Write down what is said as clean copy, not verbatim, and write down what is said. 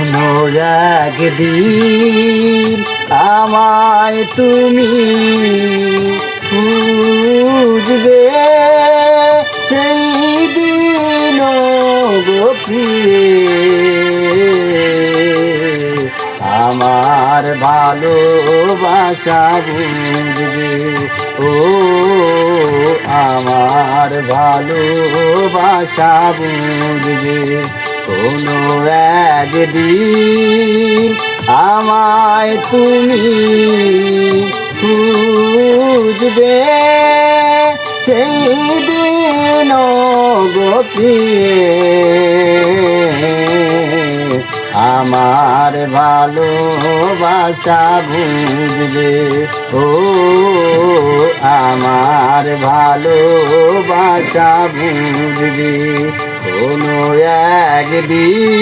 কোনো একদিন আমায় তুমি খুঁজবে, সেই দিন গো প্রিয়ে আমার ভালোবাসা বুঝবে। ও আমার ভালোবাসা বুঝবে। কোনো একদিন আমায় তুমি খুঁজবে, সেই দিন গো প্রিয়ে আমার ভালোবাসা বুঝবে। ও আমার ভালোবাসা বুঝবে কোনো একদিন।